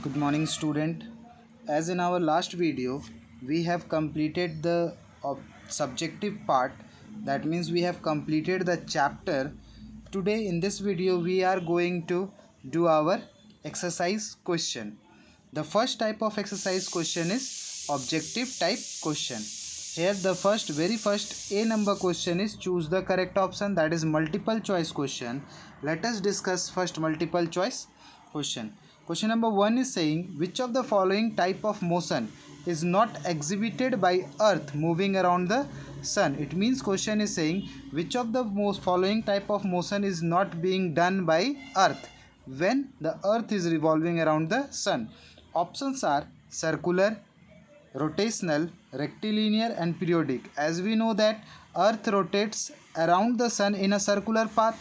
Good morning, student. As in our last video, we have completed the subjective part. That means we have completed the chapter. Today in this video, we are going to do our exercise question. The first type of exercise question is objective type question. Here the very first A number question is choose the correct option, that is multiple choice question. Let us discuss first multiple choice question. Question number 1 is saying which of the following type of motion is not exhibited by earth moving around the sun. It means question is saying which of the most following type of motion is not being done by earth when the earth is revolving around the sun. Options are circular, rotational, rectilinear and periodic. As we know that earth rotates around the sun in a circular path,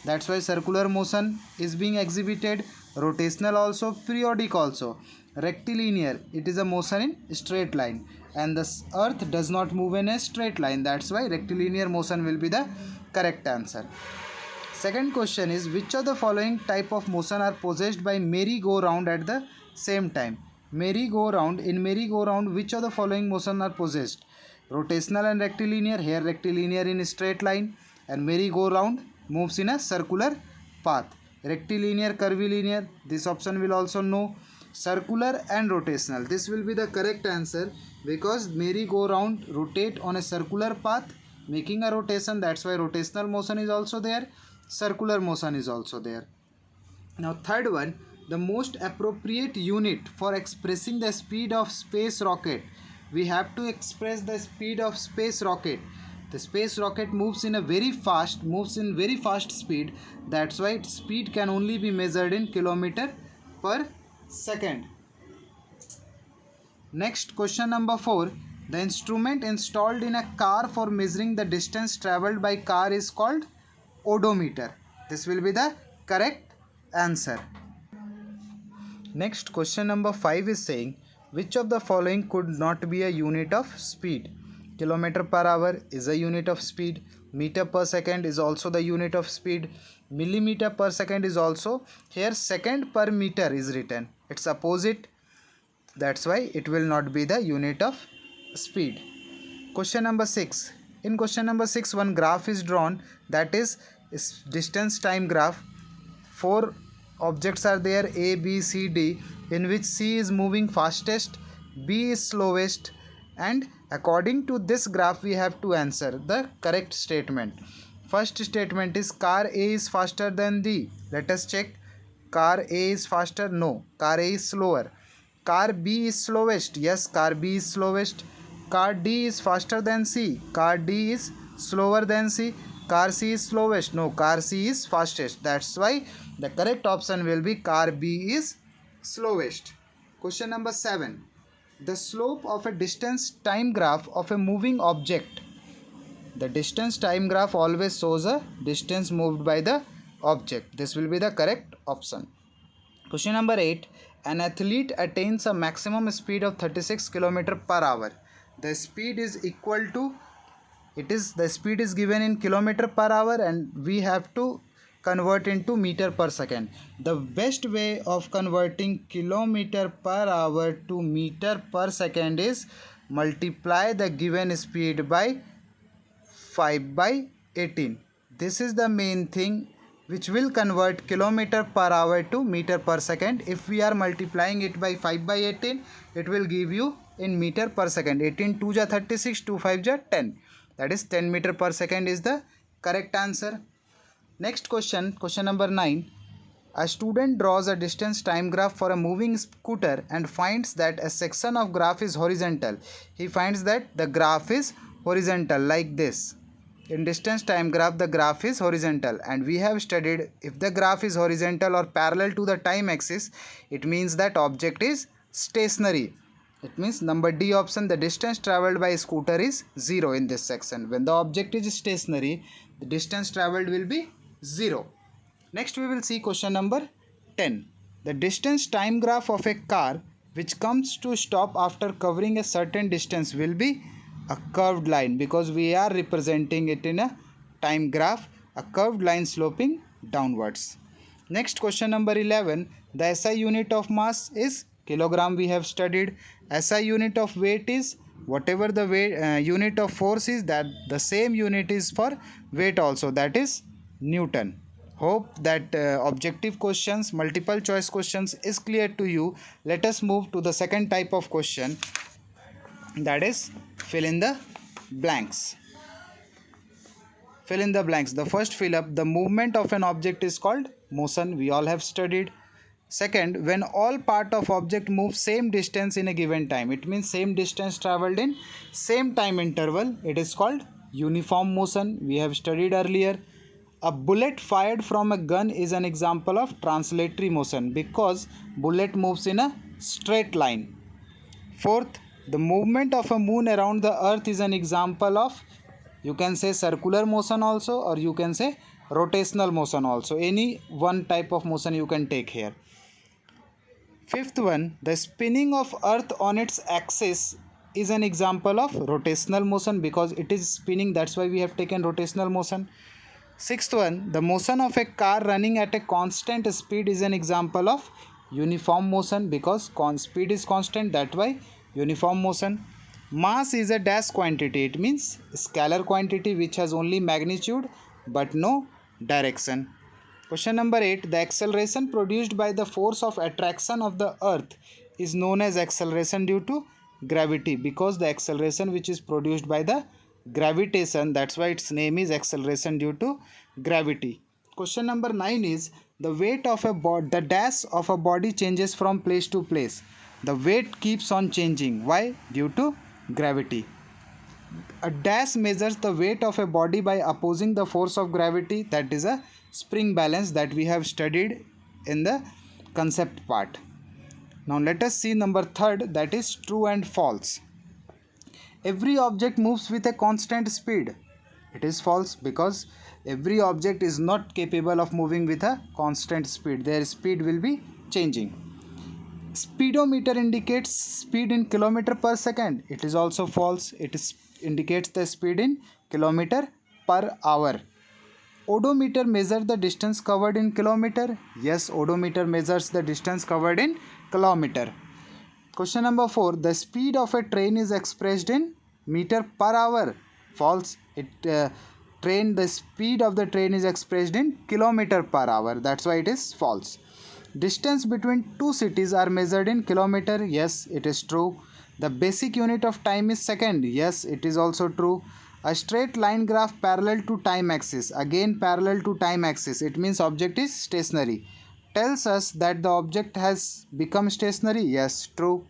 that's why circular motion is being exhibited. Rotational also, periodic also. Rectilinear, it is a motion in straight line, and the earth does not move in a straight line, that's why rectilinear motion will be the correct answer. Second question is which of the following type of motion are possessed by merry-go-round at the same time. Merry-go-round, which of the following motion are possessed? Rotational and rectilinear. Here rectilinear in a straight line and merry-go-round moves in a circular path. Rectilinear, curvilinear, this option will also know. Circular and rotational, this will be the correct answer because merry-go-round rotate on a circular path making a rotation, that's why rotational motion is also there, circular motion is also there. Now third one, the most appropriate unit for expressing the speed of space rocket. We have to express the speed of space rocket. The space rocket moves in very fast speed, that's why its speed can only be measured in kilometer per second. Next, question number 4. The instrument installed in a car for measuring the distance traveled by car is called odometer. This will be the correct answer. Next, question number 5 is saying which of the following could not be a unit of speed? Kilometer per hour is a unit of speed. Meter per second is also the unit of speed. Millimeter per second is also. Here second per meter is written. It's opposite. That's why it will not be the unit of speed. Question number 6. In question number 6, one graph is drawn, that is distance time graph. 4 objects are there, A, B, C, D, in which C is moving fastest, B is slowest, and according to this graph we have to answer the correct statement. First statement is car A is faster than D. Let us check. Car A is faster? No. Car A is slower. Car B is slowest? Yes, car B is slowest. Car D is faster than C. Car D is slower than C. Car C is slowest? No, car C is fastest. That's why the correct option will be car B is slowest. Question number 7. The slope of a distance time graph of a moving object. The distance time graph always shows a distance moved by the object. This will be the correct option. Question number 8. An athlete attains a maximum speed of 36 km per hour. The speed is equal to, the speed is given in kilometer per hour and we have to convert into meter per second. The best way of converting kilometer per hour to meter per second is multiply the given speed by 5/18. This is the main thing which will convert kilometer per hour to meter per second. If we are multiplying it by 5/18, it will give you in meter per second. 18 2 ja 36, 2 5 ja 10. That is 10 meter per second is the correct answer. Next question, question number 9. A student draws a distance time graph for a moving scooter and finds that a section of graph is horizontal. He finds that the graph is horizontal like this. In distance time graph, the graph is horizontal, and we have studied if the graph is horizontal or parallel to the time axis, it means that object is stationary. It means number D option, the distance traveled by a scooter is 0 in this section. When the object is stationary, the distance traveled will be 0. Next we will see question number 10. The distance time graph of a car which comes to stop after covering a certain distance will be a curved line because we are representing it in a time graph, a curved line sloping downwards. Next, question number 11. The SI unit of mass is kilogram, we have studied. SI unit of weight is whatever the weight unit of force is, that the same unit is for weight also, that is Newton. Hope that objective questions, multiple choice questions is clear to you. Let us move to the second type of question, that is fill in the blanks. Fill in the blanks. The first fill up, the movement of an object is called motion, we all have studied. Second, when all part of object move same distance in a given time, it means same distance traveled in same time interval, it is called uniform motion, we have studied earlier. A bullet fired from a gun is an example of translatory motion because bullet moves in a straight line. Fourth, the movement of a moon around the earth is an example of, you can say circular motion also, or you can say rotational motion also. Any one type of motion you can take here. Fifth one, the spinning of earth on its axis is an example of rotational motion because it is spinning, that's why we have taken rotational motion. Sixth one, the motion of a car running at a constant speed is an example of uniform motion because speed is constant, that why uniform motion. Mass is a dash quantity, it means scalar quantity which has only magnitude but no direction. Question number 8, the acceleration produced by the force of attraction of the earth is known as acceleration due to gravity because the acceleration which is produced by the gravitation, that's why its name is acceleration due to gravity. Question number 9 is, the weight of a body, the dash of a body changes from place to place. The weight keeps on changing, why? Due to gravity. A dash measures the weight of a body by opposing the force of gravity, that is a spring balance that we have studied in the concept part. Now let us see number 3rd, that is true and false. Every object moves with a constant speed. It is false because every object is not capable of moving with a constant speed. Their speed will be changing. Speedometer indicates speed in kilometer per second. It is also false. It indicates the speed in kilometer per hour. Odometer measures the distance covered in kilometer. Yes, odometer measures the distance covered in kilometer. Question number 4, the speed of a train is expressed in meter per hour. False. The speed of the train is expressed in kilometer per hour, that's why it is false. Distance between two cities are measured in kilometer. Yes, it is true. The basic unit of time is second. Yes, it is also true. A straight line graph parallel to time axis, again parallel to time axis, it means object is stationary, tells us that the object has become stationary. Yes, true.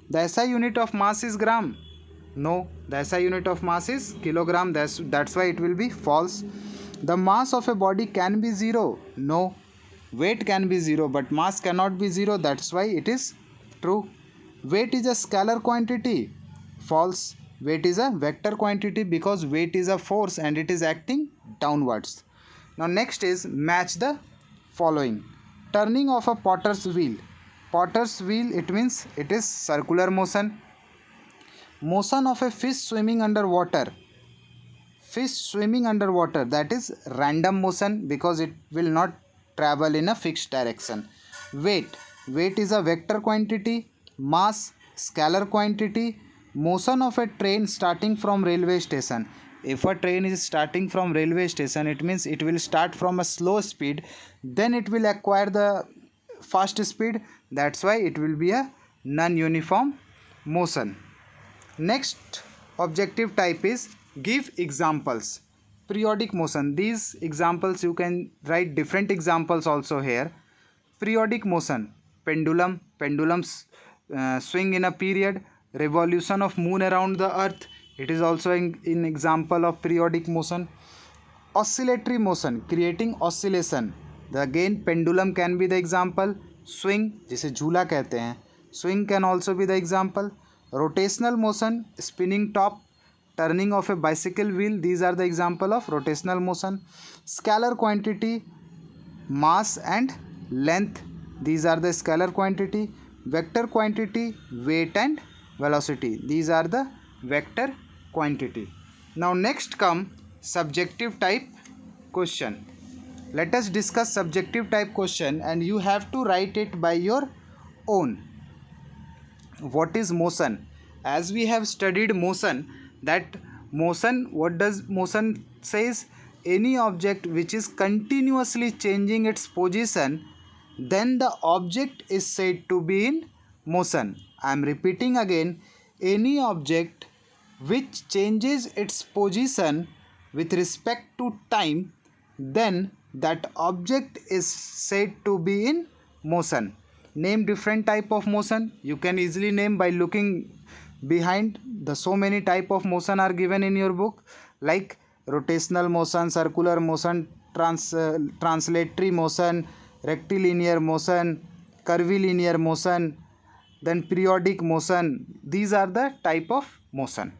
The SI unit of mass is gram. No, the SI unit of mass is kilogram, that's why it will be false. The mass of a body can be 0. No, weight can be 0 but mass cannot be 0, that's why it is true. Weight is a scalar quantity. False. Weight is a vector quantity because weight is a force and it is acting downwards. Now next is match the following. Turning of a potter's wheel. Potter's wheel, it means it is circular motion. Motion of a fish swimming underwater. Fish swimming underwater, that is random motion because it will not travel in a fixed direction. Weight. Weight is a vector quantity. Mass, scalar quantity. Motion of a train starting from railway station. If a train is starting from railway station, it means it will start from a slow speed, then it will acquire the fast speed, that's why it will be a non-uniform motion. Next objective type is give examples. Periodic motion. These examples you can write different examples also here. Periodic motion. Pendulum. Pendulums swing in a period. Revolution of moon around the earth. It is also in example of periodic motion. Oscillatory motion. Creating oscillation. Again pendulum can be the example. Swing जिसे झूला कहते हैं. Swing can also be the example. Rotational motion. Spinning top. Turning of a bicycle wheel, these are the example of rotational motion. Scalar quantity, mass and length, these are the scalar quantity. Vector quantity, weight and velocity, these are the vector quantity. Now next come subjective type question. Let us discuss subjective type question and you have to write it by your own. What is motion? As we have studied motion, that motion, what does motion says? Any object which is continuously changing its position, then the object is said to be in motion. I am repeating again, any object which changes its position with respect to time, then that object is said to be in motion. Name different type of motion. You can easily name by looking behind. The so many type of motion are given in your book, like rotational motion, circular motion, translatory motion, rectilinear motion, curvilinear motion, then periodic motion. These are the type of motion.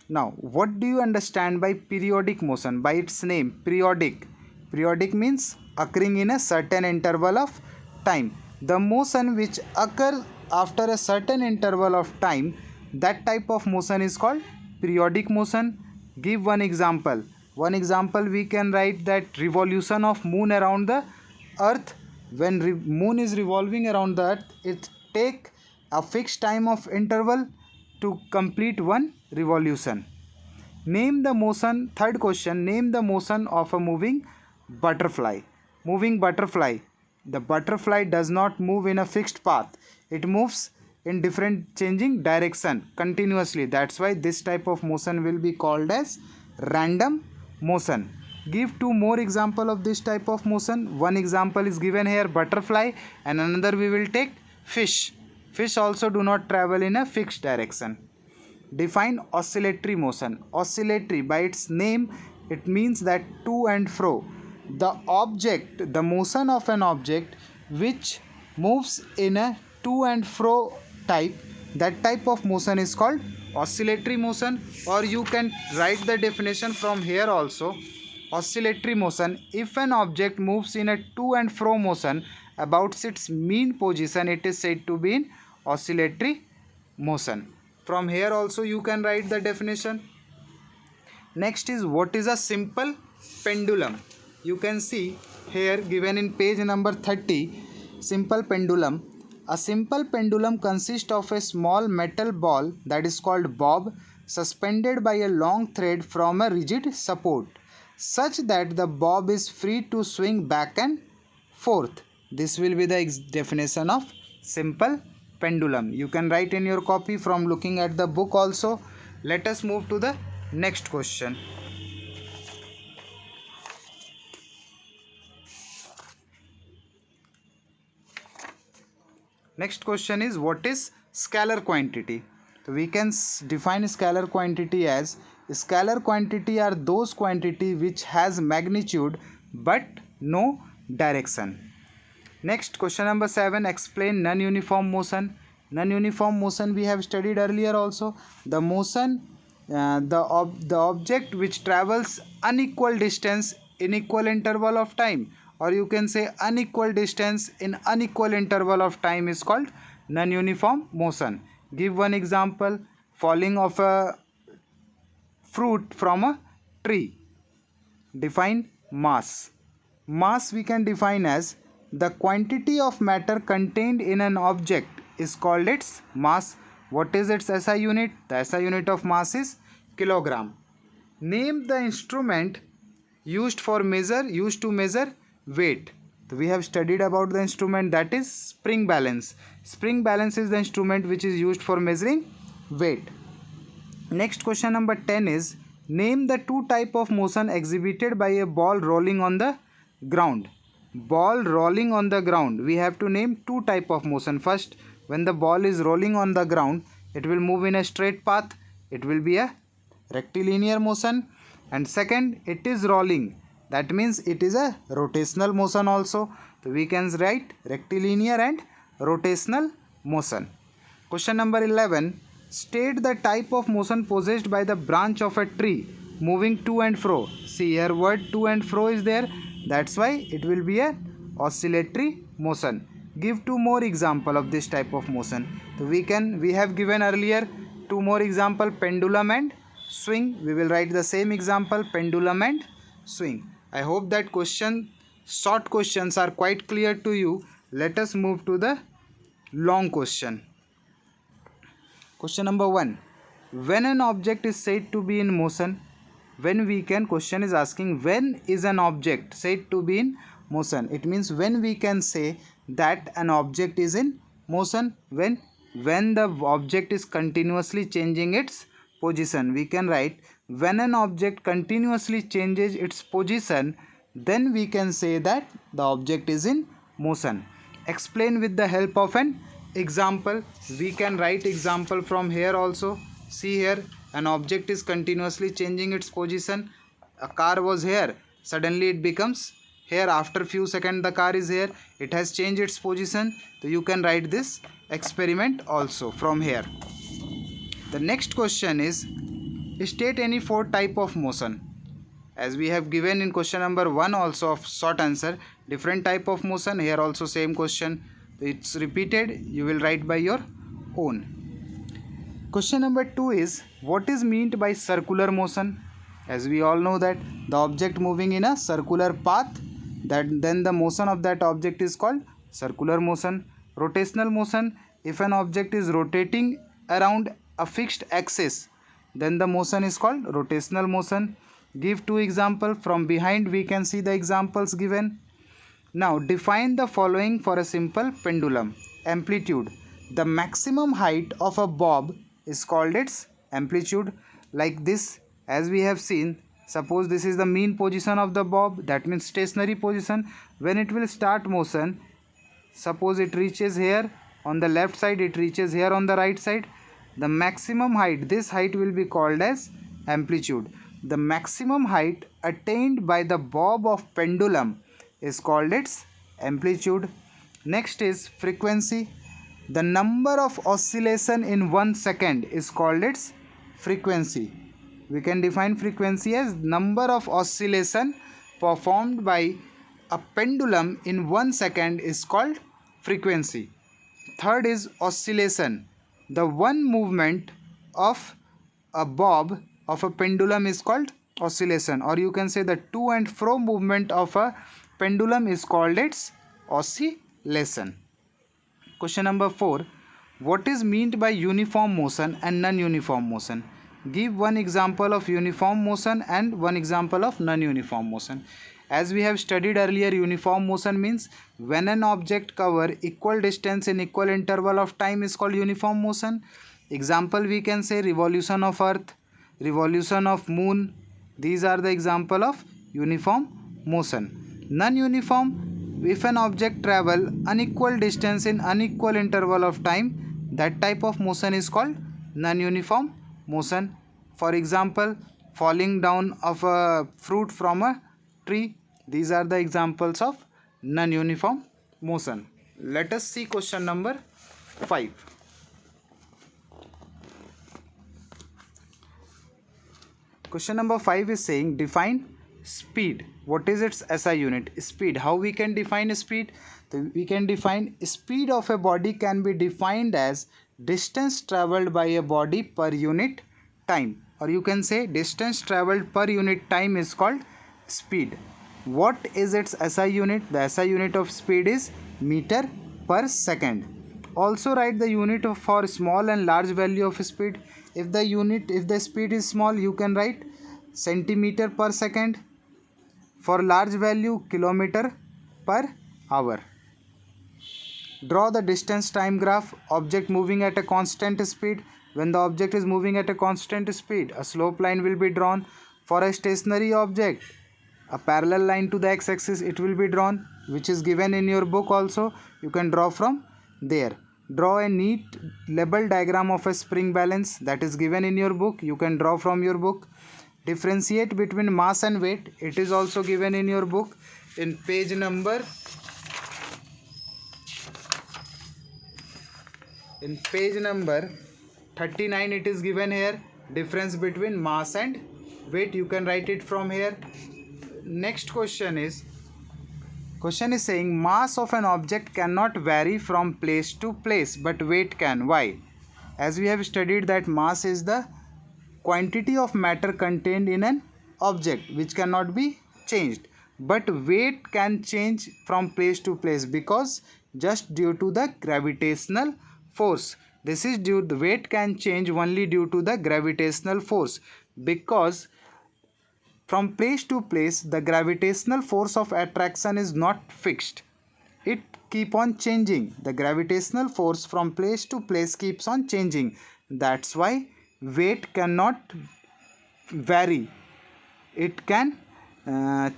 Now, what do you understand by periodic motion? By its name, periodic. Periodic means occurring in a certain interval of time. The motion which occurs after a certain interval of time, that type of motion is called periodic motion. Give one example. One example we can write that revolution of moon around the earth. When moon is revolving around the earth, it take a fixed time of interval to complete one revolution. Name the motion. Third question, name the motion of a moving butterfly. Moving butterfly. The butterfly does not move in a fixed path. It moves in different changing direction continuously. That's why this type of motion will be called as random motion. Give two more example of this type of motion. One example is given here, butterfly, and another we will take fish. Fish also do not travel in a fixed direction. Define oscillatory motion. Oscillatory, by its name, it means that to and fro. The object, the motion of an object which moves in a to and fro type, that type of motion is called oscillatory motion. Or you can write the definition from here also. Oscillatory motion, if an object moves in a to and fro motion about its mean position, it is said to be in oscillatory motion. From here also you can write the definition. Next is, what is a simple pendulum? You can see here given in page number 30, simple pendulum. A simple pendulum consists of a small metal ball, that is called bob, suspended by a long thread from a rigid support, such that the bob is free to swing back and forth. This will be the definition of simple pendulum. You can write in your copy from looking at the book also. Let us move to the next question. Next question is, what is scalar quantity? So we can define scalar quantity as, scalar quantity are those quantity which has magnitude but no direction. Next, question number 7, explain non-uniform motion. Non-uniform motion we have studied earlier also. The motion, the object which travels unequal distance in equal interval of time, or you can say unequal distance in unequal interval of time, is called non-uniform motion. Give one example, falling of a fruit from a tree. Define mass. Mass we can define as the quantity of matter contained in an object is called its mass. What is its SI unit? The SI unit of mass is kilogram. Name the instrument used to measure weight. So we have studied about the instrument, that is spring balance. Spring balance is the instrument which is used for measuring weight. Next, question number 10 is, name the two type of motion exhibited by a ball rolling on the ground. Ball rolling on the ground, we have to name two type of motion. First, when the ball is rolling on the ground, it will move in a straight path, it will be a rectilinear motion. And second, it is rolling, that means it is a rotational motion also. So we can write rectilinear and rotational motion. Question number 11, state the type of motion possessed by the branch of a tree moving to and fro. See here, word to and fro is there, that's why it will be a oscillatory motion. Give two more example of this type of motion. So we have given earlier two more example, pendulum and swing. We will write the same example, pendulum and swing. I hope that question short questions are quite clear to you. Let us move to the long question. Question number 1. When an object is said to be in motion, when we can, question is asking when is an object said to be in motion. It means when we can say that an object is in motion, when the object is continuously changing its position. We can write when an object continuously changes its position, then we can say that the object is in motion. Explain with the help of an example. We can write example from here also. See here, an object is continuously changing its position. A car was here, suddenly it becomes here. After few seconds the car is here, it has changed its position. So you can write this experiment also from here. The next question is, state any 4 type of motion. As we have given in question number 1 also of short answer, different type of motion. Here also same question, it's repeated, you will write by your own. Question number 2 is, what is meant by circular motion? As we all know that the object moving in a circular path, then the motion of that object is called circular motion. Rotational motion, if an object is rotating around a fixed axis, then the motion is called rotational motion. Give 2 examples. From behind we can see the examples given. Now define the following for a simple pendulum. Amplitude, the maximum height of a bob is called its amplitude. Like this, as we have seen, suppose this is the mean position of the bob, that means stationary position. When it will start motion, suppose it reaches here on the left side, it reaches here on the right side, the maximum height, this height will be called as amplitude. The maximum height attained by the bob of pendulum is called its amplitude. Next is frequency. The number of oscillation in 1 second is called its frequency. We can define frequency as number of oscillation performed by a pendulum in 1 second is called frequency. Third is oscillation. The one movement of a bob of a pendulum is called oscillation, or you can say the to and fro movement of a pendulum is called its oscillation. Question number 4. What is meant by uniform motion and non-uniform motion? Give one example of uniform motion and one example of non-uniform motion. As we have studied earlier, uniform motion means when an object covers equal distance in equal interval of time is called uniform motion. Example, we can say revolution of earth, revolution of moon. These are the example of uniform motion. Non-uniform, if an object travel unequal distance in unequal interval of time, that type of motion is called non-uniform motion. For example, falling down of a fruit from a tree. These are the examples of non-uniform motion. Let us see question number 5. Question number 5 is saying define speed. What is its SI unit? Speed. How we can define speed? So we can define speed of a body can be defined as distance traveled by a body per unit time, or you can say distance traveled per unit time is called speed. What is its SI unit? The SI unit of speed is meter per second. Also write the unit for small and large value of speed. If the speed is small, you can write centimeter per second. For large value, kilometer per hour. Draw the distance time graph. Object moving at a constant speed. When the object is moving at a constant speed, a slope line will be drawn. For a stationary object, a parallel line to the x-axis it will be drawn, which is given in your book also. You can draw from there. Draw a neat label diagram of a spring balance, that is given in your book. You can draw from your book. Differentiate between mass and weight. It is also given in your book. In page number 39 it is given here. Difference between mass and weight, you can write it from here. Next question is saying mass of an object cannot vary from place to place, but weight can. Why? As we have studied that mass is the quantity of matter contained in an object which cannot be changed, but weight can change from place to place because just due to the gravitational force. This is due, the weight can change only due to the gravitational force, because from place to place the gravitational force of attraction is not fixed. It keep on changing. The gravitational force from place to place keeps on changing. That's why weight cannot vary. It can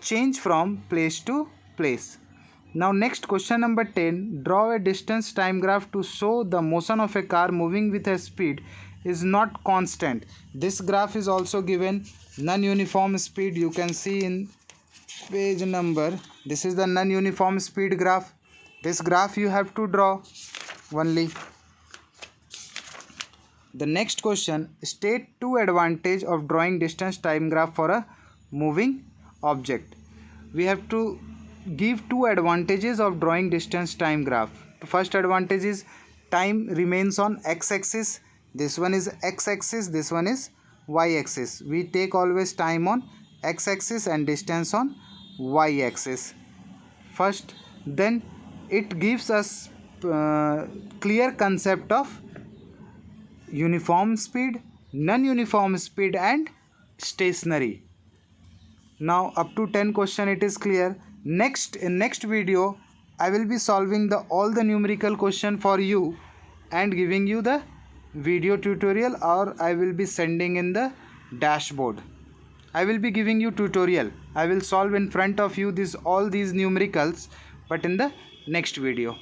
change from place to place. Now next, question number 10. Draw a distance time graph to show the motion of a car moving with a speed is not constant. This graph is also given non-uniform speed. You can see in page number. This is the non-uniform speed graph. This graph you have to draw only. The next question, state two advantages of drawing distance time graph for a moving object. We have to give two advantages of drawing distance time graph. The first advantage is time remains on x-axis. This one is x-axis, this one is y-axis. We take always time on x-axis and distance on y-axis. First, then it gives us clear concept of uniform speed, non-uniform speed and stationary. Now up to 10 question it is clear. In next video I will be solving all the numerical question for you and giving you the video tutorial, or I will be sending in the dashboard. I will be giving you tutorial. I will solve in front of you all these numericals, but in the next video.